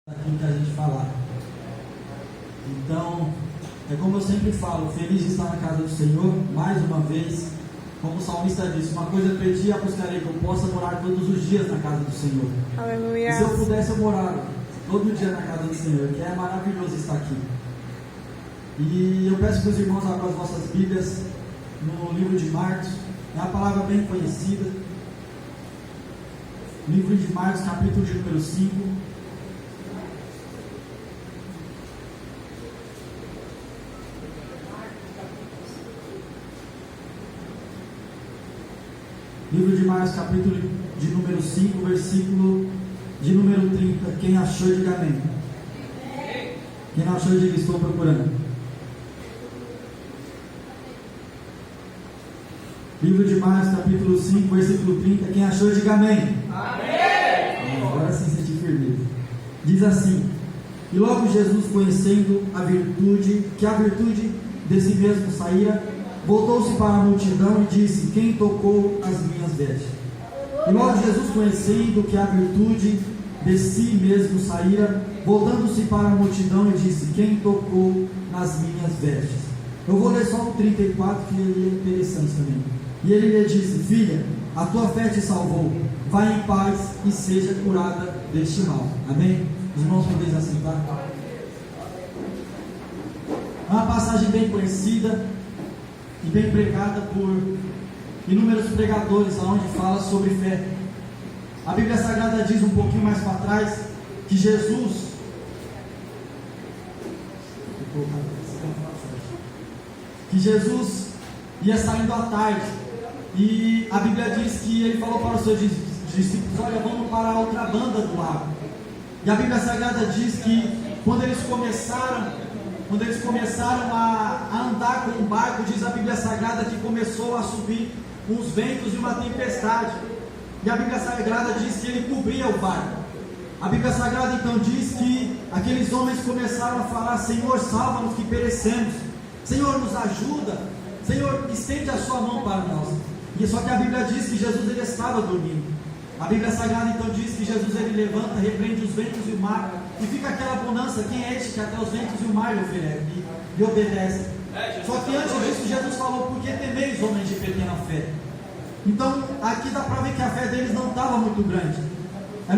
Aquilo que a gente falar. Então, é como eu sempre falo, feliz de estar na casa do Senhor, mais uma vez, como o salmista disse, uma coisa eu pedi e a buscarei, que eu possa morar todos os dias na casa do Senhor. Aleluia. E se eu pudesse, eu morava todo dia na casa do Senhor, que é maravilhoso estar aqui. E eu peço para os irmãos abram as vossas Bíblias no livro de Marcos, é uma palavra bem conhecida. Livro de Marcos, capítulo de número 5. Livro de Marcos, capítulo de número 5, versículo de número 30. Quem achou, diga amém. Quem não achou, diga estou procurando. Livro de Marcos, capítulo 5, versículo 30. Quem achou, diga amém. Amém. Agora sim senti firmeza. Diz assim: e logo Jesus, conhecendo a virtude desse mesmo saíra, voltou-se para a multidão e disse: quem tocou as minhas vestes? E logo Jesus, conhecendo que a virtude de si mesmo saíra, voltando-se para a multidão e disse: quem tocou nas minhas vestes? Eu vou ler só o 34, que ele é interessante também. E ele lhe disse: filha, a tua fé te salvou, vai em paz e seja curada deste mal. Amém? Os irmãos podem assentar. É uma passagem bem conhecida e bem pregada por inúmeros pregadores, onde fala sobre fé. A Bíblia Sagrada diz um pouquinho mais para trás que Jesus ia saindo à tarde, e a Bíblia diz que ele falou para os seus discípulos: olha, vamos para a outra banda do lago. E a Bíblia Sagrada diz que quando eles começaram a andar com o barco, diz a Bíblia Sagrada que começou a subir uns ventos e uma tempestade, e a Bíblia Sagrada diz que ele cobria o barco. A Bíblia Sagrada então diz que aqueles homens começaram a falar: Senhor, salva-nos que perecemos, Senhor, nos ajuda, Senhor, estende a sua mão para nós. E só que a Bíblia diz que Jesus ele estava dormindo. A Bíblia Sagrada então diz que Jesus ele levanta, repreende os ventos e o mar, e fica aquela bonança: quem é este que até os ventos e o mar lhe obedecem? Só que antes disso Jesus falou: por que temeis, homens de pequena fé? Então aqui dá para ver que a fé deles não estava muito grande. É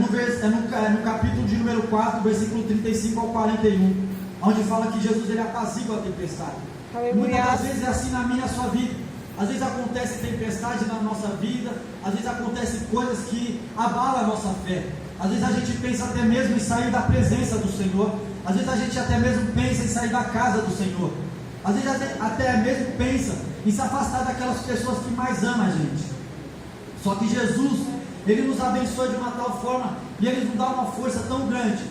no capítulo de número 4, versículo 35 ao 41, onde fala que Jesus ele apazigua a tempestade. Muitas das vezes é assim na minha e na sua vida. Às vezes acontece tempestade na nossa vida, às vezes acontecem coisas que abalam a nossa fé. Às vezes a gente pensa até mesmo em sair da presença do Senhor, às vezes a gente até mesmo pensa em sair da casa do Senhor, às vezes até mesmo pensa em se afastar daquelas pessoas que mais amam a gente. Só que Jesus, ele nos abençoa de uma tal forma, e ele nos dá uma força tão grande,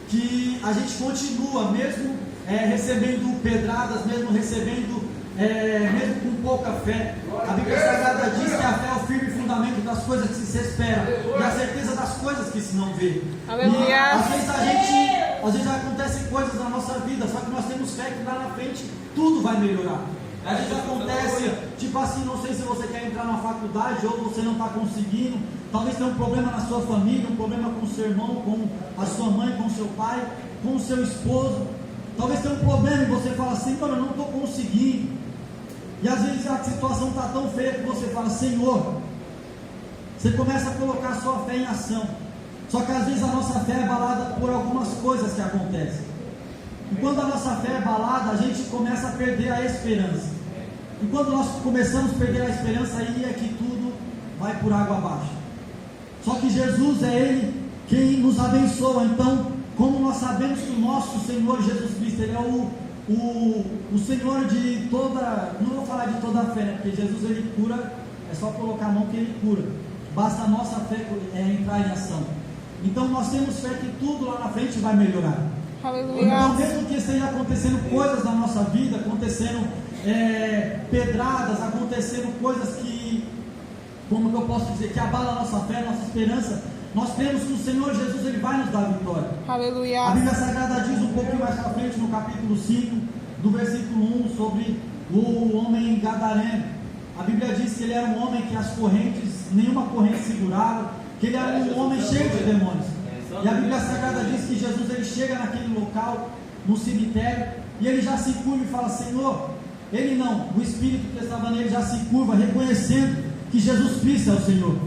que a gente continua, mesmo recebendo pedradas, mesmo com pouca fé. A Bíblia Sagrada diz que a fé é o firme fundamento das coisas que se esperam e a certeza das coisas que se não vê. Aleluia. E às vezes acontecem coisas na nossa vida, só que nós temos fé que lá na frente tudo vai melhorar. Às vezes acontece, tipo assim, não sei se você quer entrar na faculdade ou você não está conseguindo, talvez tenha um problema na sua família, um problema com o seu irmão, com a sua mãe, com o seu pai, com o seu esposo. Talvez tenha um problema e você fala: Senhor, eu não estou conseguindo. E às vezes a situação está tão feia que você fala: Senhor, você começa a colocar a sua fé em ação. Só que às vezes a nossa fé é abalada por algumas coisas que acontecem. E quando a nossa fé é abalada, a gente começa a perder a esperança. E quando nós começamos a perder a esperança, aí é que tudo vai por água abaixo. Só que Jesus é Ele quem nos abençoa. Então, como nós sabemos que o nosso Senhor Jesus Cristo, Ele é o Senhor de toda, não vou falar de toda a fé, né? Porque Jesus ele cura, é só colocar a mão que Ele cura. Basta a nossa fé entrar em ação. Então nós temos fé que tudo lá na frente vai melhorar. Aleluia. Então, mesmo que esteja acontecendo coisas na nossa vida, acontecendo pedradas, acontecendo coisas que, como que eu posso dizer, que abalam a nossa fé, a nossa esperança, nós cremos que o Senhor Jesus ele vai nos dar vitória. Aleluia. A Bíblia Sagrada diz um pouquinho mais para frente, no capítulo 5, do versículo 1, sobre o homem gadareno. A Bíblia diz que ele era um homem que as correntes, nenhuma corrente segurava, que ele era um homem cheio de demônios. E a Bíblia Sagrada diz que Jesus ele chega naquele local, no cemitério, e ele já se curva e fala: Senhor, ele não, o Espírito que estava nele já se curva, reconhecendo que Jesus Cristo é o Senhor.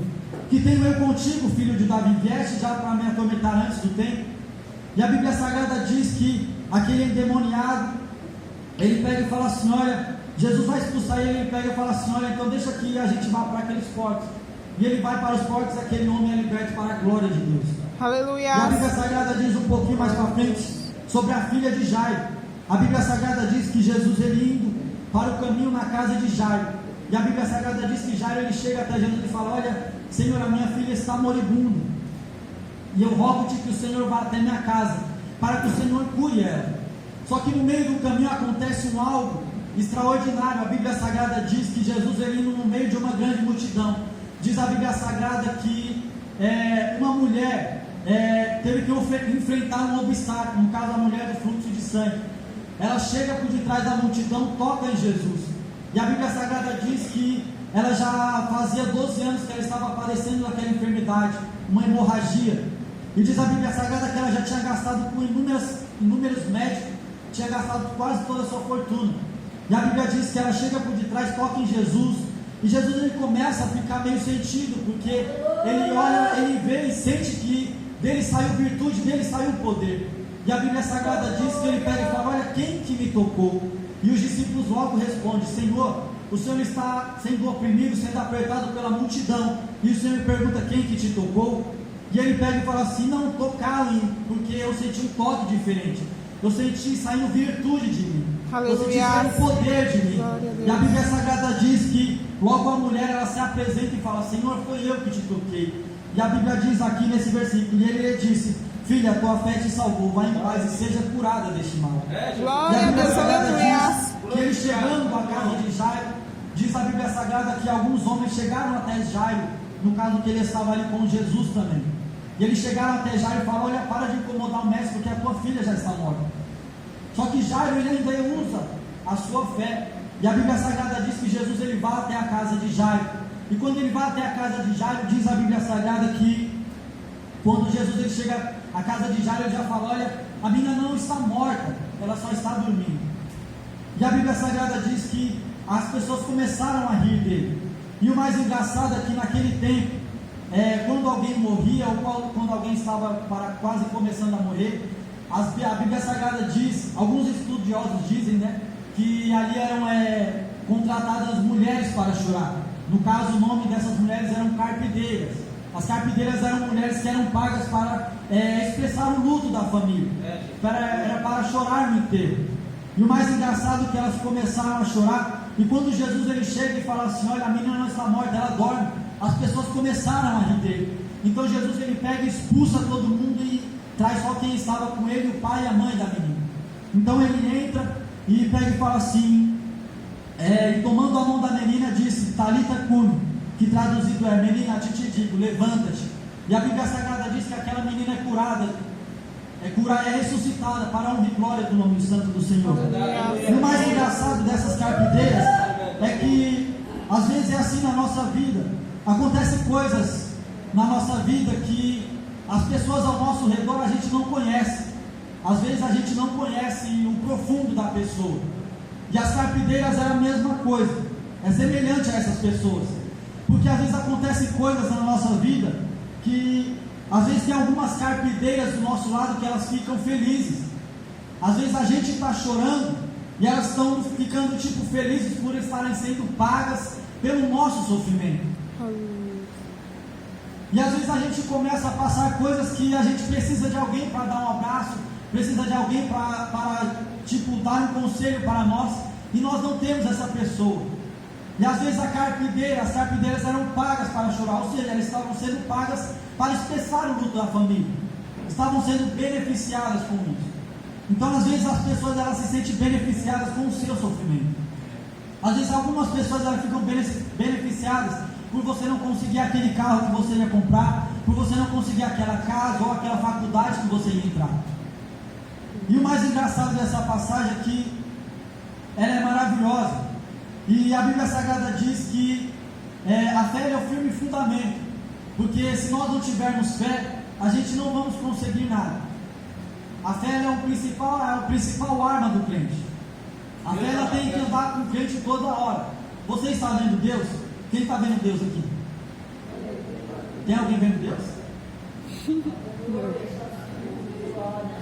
Que tenho eu contigo, filho de Davi, vieste já para me atormentar antes do tempo. E a Bíblia Sagrada diz que aquele endemoniado, ele pega e fala assim: olha, Jesus vai expulsar ele pega e fala assim: olha, então deixa que a gente vá para aqueles portos. E ele vai para os portos, aquele homem é liberto para a glória de Deus. Aleluia. E a Bíblia Sagrada diz um pouquinho mais para frente sobre a filha de Jairo. A Bíblia Sagrada diz que Jesus ele indo para o caminho na casa de Jairo. E a Bíblia Sagrada diz que Jairo ele chega até Jesus e fala: olha, Senhor, a minha filha está moribunda, e eu rogo-te que o Senhor vá até minha casa, para que o Senhor cure ela. Só que no meio do caminho acontece algo extraordinário. A Bíblia Sagrada diz que Jesus ele indo no meio de uma grande multidão. Diz a Bíblia Sagrada que uma mulher teve que enfrentar um obstáculo, no caso a mulher do fluxo de sangue. Ela chega por detrás da multidão, toca em Jesus. E a Bíblia Sagrada diz que ela já fazia 12 anos que ela estava padecendo daquela enfermidade, uma hemorragia. E diz a Bíblia Sagrada que ela já tinha gastado com inúmeros médicos, tinha gastado quase toda a sua fortuna. E a Bíblia diz que ela chega por detrás, toca em Jesus, e Jesus ele começa a ficar meio sentido, porque ele olha, ele vê e sente que dele saiu virtude, dele saiu poder. E a Bíblia Sagrada diz que ele pega e fala: olha, quem que me tocou? E os discípulos logo respondem: Senhor, o Senhor está sendo oprimido, sendo apertado pela multidão, e o Senhor pergunta: quem que te tocou? E ele pega e fala assim: não, tocaram, porque eu senti um toque diferente, eu senti saindo virtude de mim, eu senti saindo poder de mim. E a Bíblia Sagrada diz que logo a mulher ela se apresenta e fala: Senhor, foi eu que te toquei. E a Bíblia diz aqui nesse versículo, e ele disse: filha, a tua fé te salvou, vai em paz e seja curada deste mal. Glória a Deus, aleluia. Que ele chegando à casa de Jairo, diz a Bíblia Sagrada que alguns homens chegaram até Jairo, no caso que ele estava ali com Jesus também. E eles chegaram até Jairo e falaram: olha, para de incomodar o mestre, porque a tua filha já está morta. Só que Jairo ele ainda usa a sua fé. E a Bíblia Sagrada diz que Jesus ele vai até a casa de Jairo. E quando ele vai até a casa de Jairo, diz a Bíblia Sagrada que quando Jesus ele chega à casa de Jairo, ele já fala: olha, a menina não está morta, ela só está dormindo. E a Bíblia Sagrada diz que as pessoas começaram a rir dele. E o mais engraçado é que naquele tempo, quando alguém morria, ou quando alguém estava quase começando a morrer, a Bíblia Sagrada diz, alguns estudiosos dizem, né, que ali eram contratadas mulheres para chorar. No caso, o nome dessas mulheres eram carpideiras. As carpideiras eram mulheres que eram pagas para expressar o luto da família, era para chorar no enterro. E o mais engraçado é que elas começaram a chorar, e quando Jesus ele chega e fala assim: olha, a menina não está morta, ela dorme, as pessoas começaram a rir dele. Então Jesus ele pega e expulsa todo mundo e traz só quem estava com ele, o pai e a mãe da menina. Então ele entra e pega e fala assim, e tomando a mão da menina disse: Talita cumi, que traduzido é: menina, te digo, levanta-te. E a Bíblia Sagrada diz que aquela menina é curada, é ressuscitada para a honra e glória do nome santo do Senhor. E o mais engraçado dessas carpideiras é que às vezes é assim na nossa vida. Acontecem coisas na nossa vida que as pessoas ao nosso redor a gente não conhece. Às vezes a gente não conhece o profundo da pessoa. E as carpideiras é a mesma coisa, é semelhante a essas pessoas. Porque às vezes acontecem coisas na nossa vida que às vezes tem algumas carpideiras do nosso lado que elas ficam felizes. Às vezes a gente está chorando e elas estão ficando tipo felizes por estarem sendo pagas pelo nosso sofrimento. E às vezes a gente começa a passar coisas que a gente precisa de alguém para dar um abraço, precisa de alguém para tipo dar um conselho para nós, e nós não temos essa pessoa. E às vezes as carpideiras eram pagas para chorar, ou seja, elas estavam sendo pagas para expressar o luto da família, estavam sendo beneficiadas com isso. Então às vezes as pessoas elas se sentem beneficiadas com o seu sofrimento. Às vezes algumas pessoas elas ficam beneficiadas por você não conseguir aquele carro que você ia comprar, por você não conseguir aquela casa ou aquela faculdade que você ia entrar. E o mais engraçado dessa passagem é que ela é maravilhosa. E a Bíblia Sagrada diz que a fé é o firme fundamento, porque se nós não tivermos fé, a gente não vamos conseguir nada. A fé é a principal arma do crente. A fé ela tem que andar com o crente toda hora. Você está vendo Deus? Quem está vendo Deus aqui? Tem alguém vendo Deus?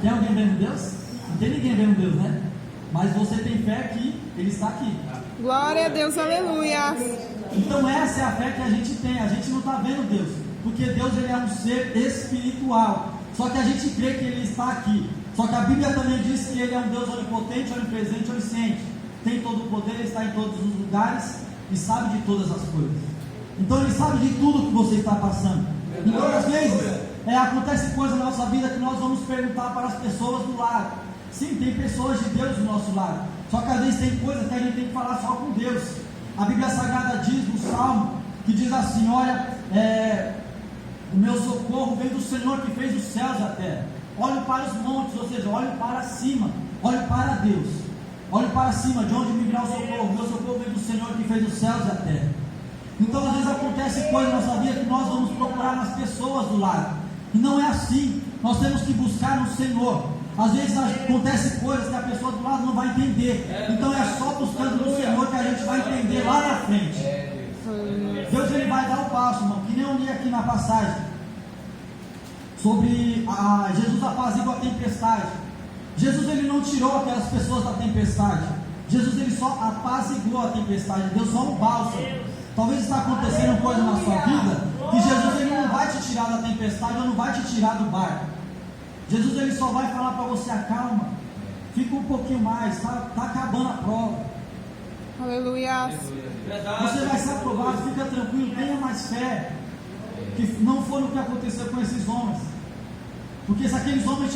Tem alguém vendo Deus? Não tem ninguém vendo Deus, né? Mas você tem fé que Ele está aqui. Glória a Deus, aleluia. Então essa é a fé que a gente tem. A gente não está vendo Deus, porque Deus ele é um ser espiritual. Só que a gente crê que Ele está aqui. Só que a Bíblia também diz que Ele é um Deus onipotente, onipresente, onisciente. Tem todo o poder, Ele está em todos os lugares e sabe de todas as coisas. Então Ele sabe de tudo que você está passando. Então às vezes acontece coisa na nossa vida que nós vamos perguntar para as pessoas do lado. Sim, tem pessoas de Deus do nosso lado. Só que às vezes tem coisas que a gente tem que falar só com Deus. A Bíblia Sagrada diz no Salmo, que diz assim, olha, o meu socorro vem do Senhor que fez os céus e a terra. Olho para os montes, ou seja, olho para cima, olho para Deus. Olho para cima, de onde me virá o socorro? O meu socorro vem do Senhor que fez os céus e a terra. Então às vezes acontece coisa na nossa vida que nós vamos procurar nas pessoas do lado. E não é assim. Nós temos que buscar no Senhor. Às vezes acontece coisas que a pessoa do lado não vai entender. Então é só buscando no Senhor que a gente vai entender lá na frente. Deus ele vai dar o passo, irmão. Que nem eu li aqui na passagem sobre Jesus apazigua a tempestade. Jesus ele não tirou aquelas pessoas da tempestade. Jesus ele só apaziguou a tempestade. Deu só um bálsamo. Talvez está acontecendo coisa na sua vida que Jesus ele não vai te tirar da tempestade ou não vai te tirar do barco. Jesus ele só vai falar para você: acalma, fica um pouquinho mais, está acabando a prova. Aleluia. Você vai ser aprovado, fica tranquilo, tenha mais fé. Que não foi o que aconteceu com esses homens. Porque se aqueles homens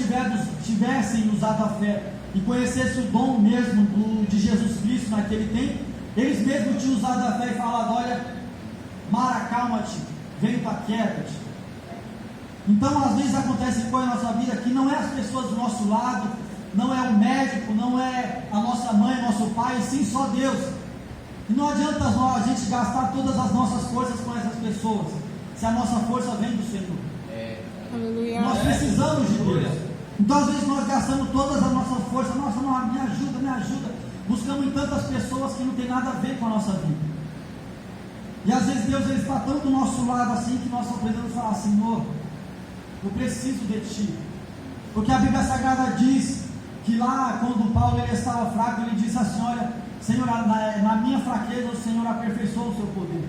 tivessem usado a fé e conhecessem o dom mesmo de Jesus Cristo naquele tempo, eles mesmos tinham usado a fé e falado: olha, mar, acalma-te, vento, aquieta-te. Então às vezes acontece coisa na nossa vida que não é as pessoas do nosso lado, não é o médico, não é a nossa mãe, nosso pai, sim só Deus. E não adianta a gente gastar todas as nossas forças com essas pessoas, se a nossa força vem do Senhor. Aleluia. Nós precisamos de Deus. Então às vezes nós gastamos todas as nossas forças. Nossa, não, me ajuda. Buscamos em tantas pessoas que não tem nada a ver com a nossa vida. E às vezes Deus ele está tão do nosso lado assim que nós só precisamos falar: Senhor, eu preciso de Ti. Porque a Bíblia Sagrada diz que lá quando Paulo ele estava fraco, ele disse assim: olha, Senhor, na minha fraqueza o Senhor aperfeiçoa o seu poder.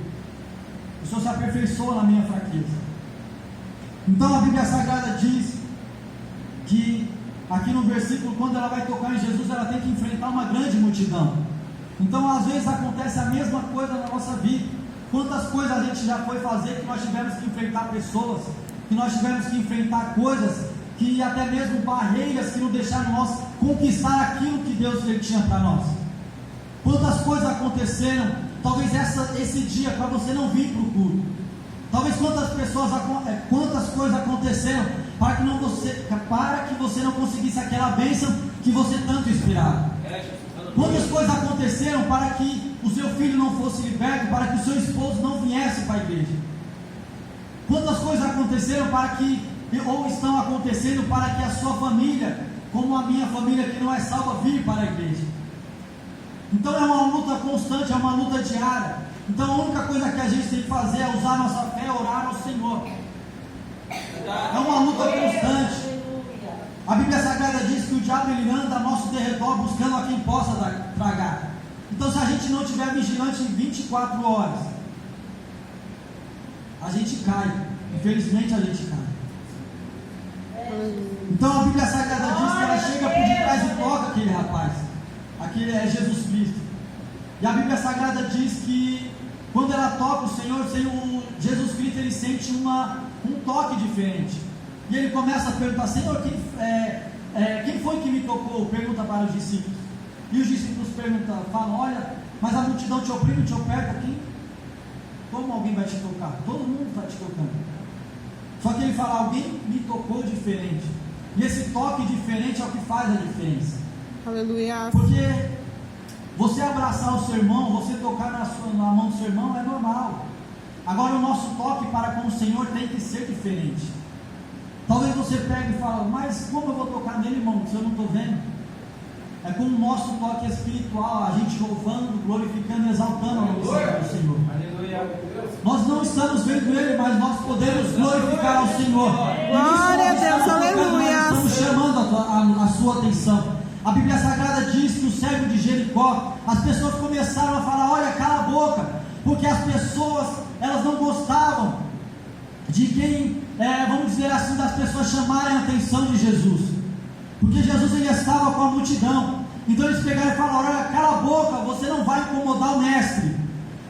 O Senhor se aperfeiçoa na minha fraqueza. Então a Bíblia Sagrada diz que aqui no versículo, quando ela vai tocar em Jesus, ela tem que enfrentar uma grande multidão. Então às vezes acontece a mesma coisa na nossa vida. Quantas coisas a gente já foi fazer que nós tivemos que enfrentar pessoas, que nós tivemos que enfrentar coisas, que até mesmo barreiras que não deixaram nós conquistar aquilo que Deus tinha para nós. Quantas coisas aconteceram, talvez esse dia para você não vir para o culto. Talvez quantas coisas aconteceram para que você não conseguisse aquela bênção que você tanto esperava. Quantas coisas aconteceram para que o seu filho não fosse liberto, para que o seu esposo não viesse para a igreja. Quantas coisas aconteceram ou estão acontecendo para que a sua família, como a minha família que não é salva, vir para a igreja. Então é uma luta constante, é uma luta diária. Então a única coisa que a gente tem que fazer é usar nossa fé, orar ao Senhor. É uma luta constante. A Bíblia Sagrada diz que o diabo ele anda a nosso derredor buscando a quem possa tragar. Então se a gente não estiver vigilante 24 horas, a gente cai. Infelizmente a gente cai. Então a Bíblia Sagrada diz que ela chega por detrás e toca aquele rapaz. Aquele é Jesus Cristo. E a Bíblia Sagrada diz que quando ela toca o Senhor, Jesus Cristo ele sente um toque diferente. E ele começa a perguntar: Senhor, quem foi que me tocou? Pergunta para os discípulos. E os discípulos falam: olha, mas a multidão te oprime, te aperta aqui. Como alguém vai te tocar? Todo mundo está te tocando. Só que ele fala: alguém me tocou diferente. E esse toque diferente é o que faz a diferença. Aleluia. Porque você abraçar o seu irmão, você tocar na mão do seu irmão é normal. Agora o nosso toque para com o Senhor tem que ser diferente. Talvez você pegue e fale, mas como eu vou tocar nele, irmão, se eu não estou vendo? É como o nosso toque espiritual, a gente louvando, glorificando e exaltando a nome do Senhor. Nós não estamos vendo Ele, mas nós podemos glorificar ao Senhor. Glória a Deus, aleluia. Estamos chamando a sua atenção. A Bíblia Sagrada diz que o cego de Jericó, as pessoas começaram a falar, olha, cala a boca, porque as pessoas, elas não gostavam de quem, vamos dizer assim, das pessoas chamarem a atenção de Jesus, porque Jesus ele estava com a multidão. Então eles pegaram e falaram, olha, cala a boca, você não vai incomodar o mestre.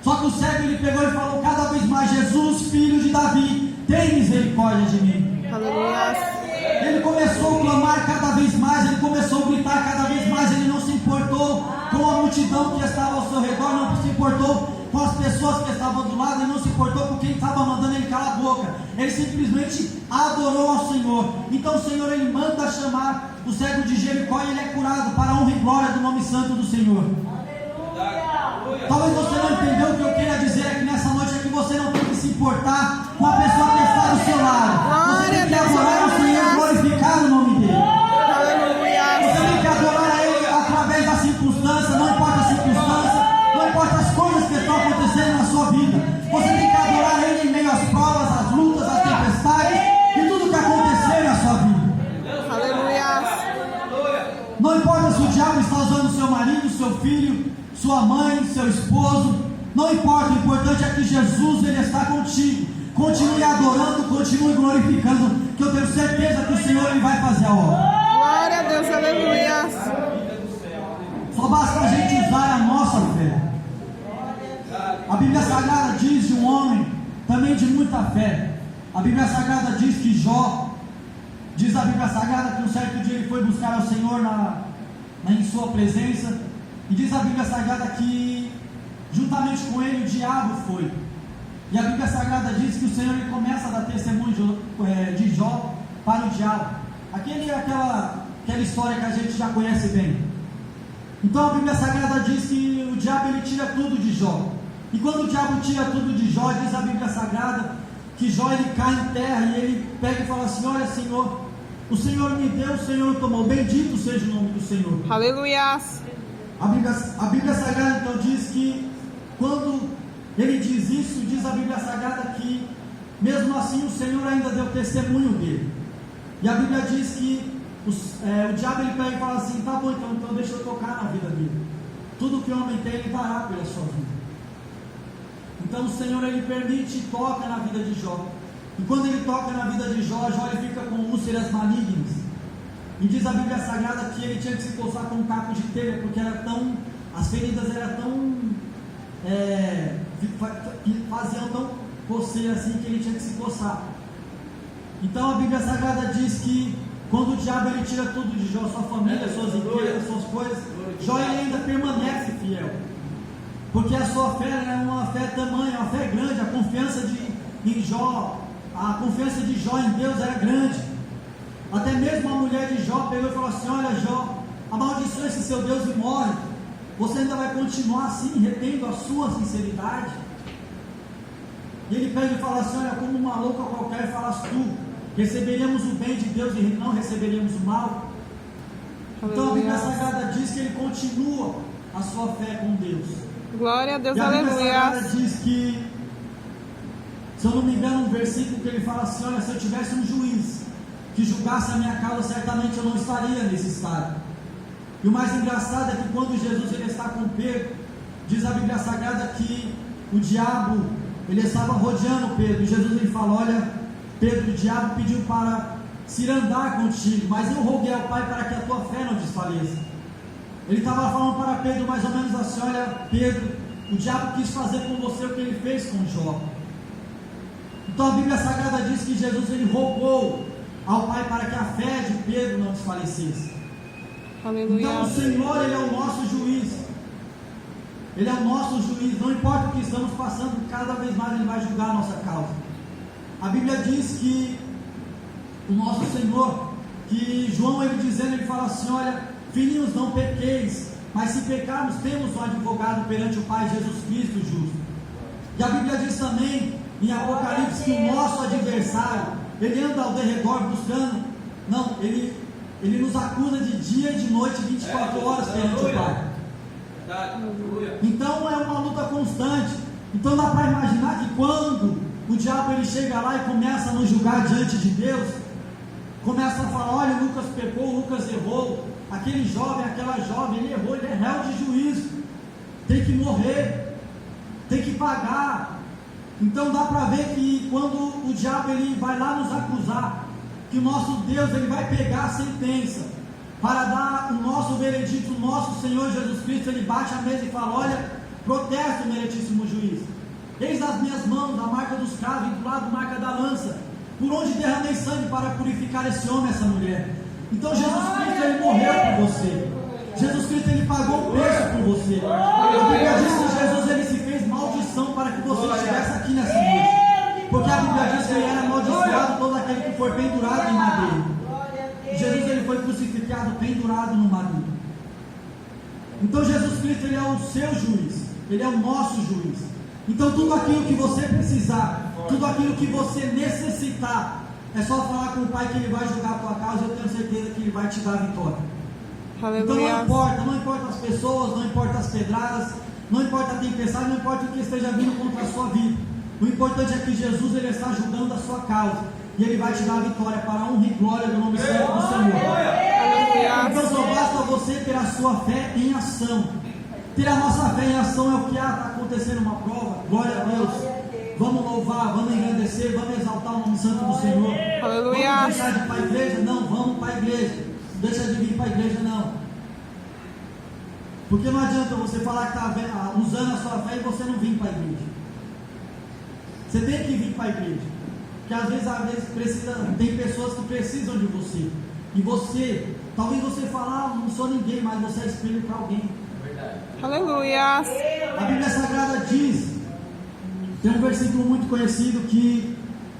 Só que o cego ele pegou e falou cada vez mais, Jesus, filho de Davi, tem misericórdia de mim. Aleluia. Ele começou a clamar cada vez mais, ele começou a gritar cada vez mais, ele não se importou com a multidão que estava ao seu redor, não se importou com as pessoas que estavam do lado, ele não se importou com quem estava mandando ele calar a boca, ele simplesmente adorou ao Senhor. Então o Senhor ele manda chamar o cego de Jericó e ele é curado para a honra e glória do nome santo do Senhor. Talvez você não entendeu o que eu queria dizer aqui nessa noite, é que você não tem que se importar com a pessoa que está do seu lado. Você tem que adorar ao Senhor, glorificar o nome dele. Você tem que adorar a Ele através da circunstância, não importa a circunstância, não importa as coisas que estão acontecendo na sua vida. Você tem que adorar a Ele em meio às provas, às lutas, às tempestades e tudo que acontecer na sua vida. Não importa se o diabo está usando seu marido, seu filho, sua mãe, seu esposo, não importa, o importante é que Jesus ele está contigo. Continue adorando, continue glorificando, que eu tenho certeza que o Senhor ele vai fazer a obra. Glória a Deus, aleluia. Só basta a gente usar a nossa fé. A Bíblia Sagrada diz de um homem também de muita fé. A Bíblia Sagrada diz que Jó, diz a Bíblia Sagrada que um certo dia ele foi buscar ao Senhor em sua presença. E diz a Bíblia Sagrada que juntamente com ele o diabo foi. E a Bíblia Sagrada diz que o Senhor ele começa a dar testemunho de Jó para o diabo. Aquela história que a gente já conhece bem. Então a Bíblia Sagrada diz que o diabo ele tira tudo de Jó. E quando o diabo tira tudo de Jó, diz a Bíblia Sagrada que Jó ele cai em terra e ele pega e fala assim, olha Senhor, o Senhor me deu, o Senhor tomou, bendito seja o nome do Senhor. Aleluia. A Bíblia Sagrada então diz que quando ele diz isso, diz a Bíblia Sagrada que mesmo assim o Senhor ainda deu testemunho dele. E a Bíblia diz que o diabo ele pega e fala assim, tá bom, então deixa eu tocar na vida dele. Tudo que o homem tem ele dará pela sua vida. Então o Senhor ele permite e toca na vida de Jó. E quando ele toca na vida de Jó, Jó ele fica com úlceras malignas. E diz a Bíblia Sagrada que ele tinha que se coçar com um caco de telha, porque as feridas eram tão, faziam tão coceira assim que ele tinha que se coçar. Então a Bíblia Sagrada diz que quando o diabo ele tira tudo de Jó, sua família, suas riquezas, suas coisas, Jó ele ainda permanece fiel. Porque a sua fé é uma fé tamanha, uma fé grande, a confiança de Jó em Deus era grande. Até mesmo a mulher de Jó pegou e falou assim, olha Jó, amaldiçoa esse seu Deus e morre. Você ainda vai continuar assim, retendo a sua sinceridade? E ele pega e fala assim, olha, como uma louca qualquer falas tu, receberíamos o bem de Deus e não receberíamos o mal? Então a Bíblia Sagrada diz que ele continua a sua fé com Deus. Glória a Deus, e a Bíblia Sagrada aleluia. diz que, se eu não me engano, um versículo que ele fala assim, olha, se eu tivesse um juiz que julgasse a minha causa, certamente eu não estaria nesse estado. E o mais engraçado é que quando Jesus ele está com Pedro, diz a Bíblia Sagrada que o diabo ele estava rodeando Pedro, e Jesus ele fala, olha Pedro, o diabo pediu para se andar contigo, mas eu roguei ao Pai para que a tua fé não desfaleça. Ele estava falando para Pedro mais ou menos assim, olha Pedro, o diabo quis fazer com você o que ele fez com Jó. Então a Bíblia Sagrada diz que Jesus ele rogou ao Pai para que a fé de Pedro não desfalecesse. Aleluia. Então o Senhor ele é o nosso juiz. Ele é o nosso juiz, não importa o que estamos passando, cada vez mais ele vai julgar a nossa causa. A Bíblia diz que o nosso Senhor, que João ele dizendo, ele fala assim, olha, filhinhos, não pequeis, mas se pecarmos, temos um advogado perante o Pai, Jesus Cristo justo. E a Bíblia diz também em Apocalipse que o nosso adversário, ele anda ao derredor buscando. Não, ele nos acusa de dia e de noite, 24 horas perante o Pai. Então é uma luta constante. Então dá para imaginar que quando o diabo ele chega lá e começa a nos julgar diante de Deus, começa a falar: olha, o Lucas pecou, o Lucas errou, aquele jovem, aquela jovem, ele errou, ele é réu de juízo, tem que morrer, tem que pagar. Então dá para ver que quando o diabo ele vai lá nos acusar, que o nosso Deus ele vai pegar a sentença para dar o nosso veredito. O nosso Senhor Jesus Cristo ele bate a mesa e fala: olha, protesto, meritíssimo juiz, eis nas minhas mãos a marca dos cravos e do lado marca da lança, por onde derramei sangue para purificar esse homem, essa mulher. Então Jesus Cristo ele morreu por você, Jesus Cristo ele pagou o preço por você. A Bíblia diz que Jesus ele se fez maldição para que você estivesse aqui nessa noite, porque a Bíblia diz que ele era amaldiçoado todo aquele que foi pendurado em madeira. Jesus ele foi crucificado, pendurado no madeiro. Então Jesus Cristo ele é o seu juiz, ele é o nosso juiz. Então tudo aquilo que você precisar, tudo aquilo que você necessitar, é só falar com o Pai que ele vai julgar a tua causa, e eu tenho certeza que ele vai te dar a vitória. Aleluia. Então não importa as pessoas, não importa as pedradas, não importa a tempestade, não importa o que esteja vindo contra a sua vida. O importante é que Jesus ele está ajudando a sua causa, e ele vai te dar a vitória para a honra e glória do nome santo do Senhor. Então só basta você ter a sua fé em ação. Ter a nossa fé em ação é o que está acontecendo uma prova. Glória a Deus. Vamos louvar, vamos engrandecer, vamos exaltar o nome santo do Senhor. Aleluia. Vamos deixar de ir para a igreja? Não, vamos para a igreja. Não deixa de vir para a igreja, não. Porque não adianta você falar que está usando a sua fé e você não vir para a igreja. Você tem que vir para a igreja. Porque às vezes tem pessoas que precisam de você. E você, talvez você fale: não sou ninguém, mas você é espelho para alguém. Aleluia. A Bíblia Sagrada diz, tem um versículo muito conhecido que,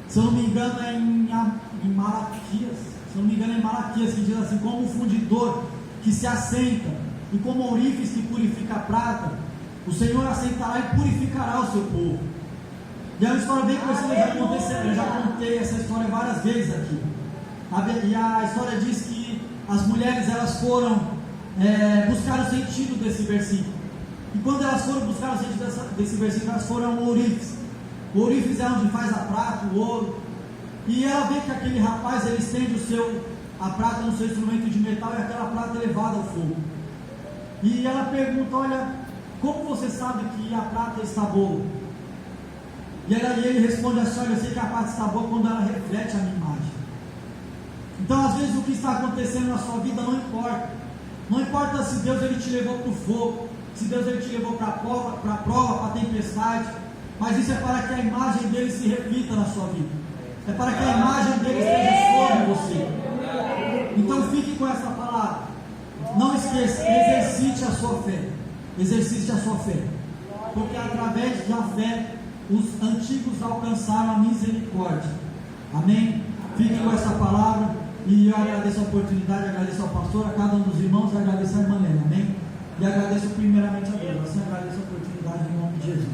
se eu não me engano, é em Malaquias. Se eu não me engano, é em Malaquias, que diz assim: como um fundidor que se assenta, e como ourives que purifica a prata, o Senhor assentará e purificará o seu povo. E é uma história bem conhecida, eu já contei essa história várias vezes aqui. E a história diz que as mulheres elas foram buscar o sentido desse versículo. E quando elas foram buscar o sentido desse versículo, elas foram ao ourives. O ourives é onde faz a prata, o ouro. E ela vê que aquele rapaz ele estende a prata no seu instrumento de metal, e aquela prata é levada ao fogo. E ela pergunta: olha, como você sabe que a prata está boa? E ele responde assim: olha, eu sei que a prata está boa quando ela reflete a minha imagem. Então às vezes o que está acontecendo na sua vida não importa. Não importa se Deus ele te levou para o fogo, se Deus ele te levou para a prova, para a tempestade, mas isso é para que a imagem dele se reflita na sua vida, é para que a imagem dele esteja sobre você. Então fique com essa palavra, não esqueça, exercite a sua fé, exercite a sua fé, porque através da fé os antigos alcançaram a misericórdia. Amém? Fique com essa palavra. E eu agradeço a oportunidade, agradeço ao pastor, a cada um dos irmãos, agradeço a irmã Helena, amém? E agradeço primeiramente a Deus, assim agradeço a oportunidade em nome de Jesus.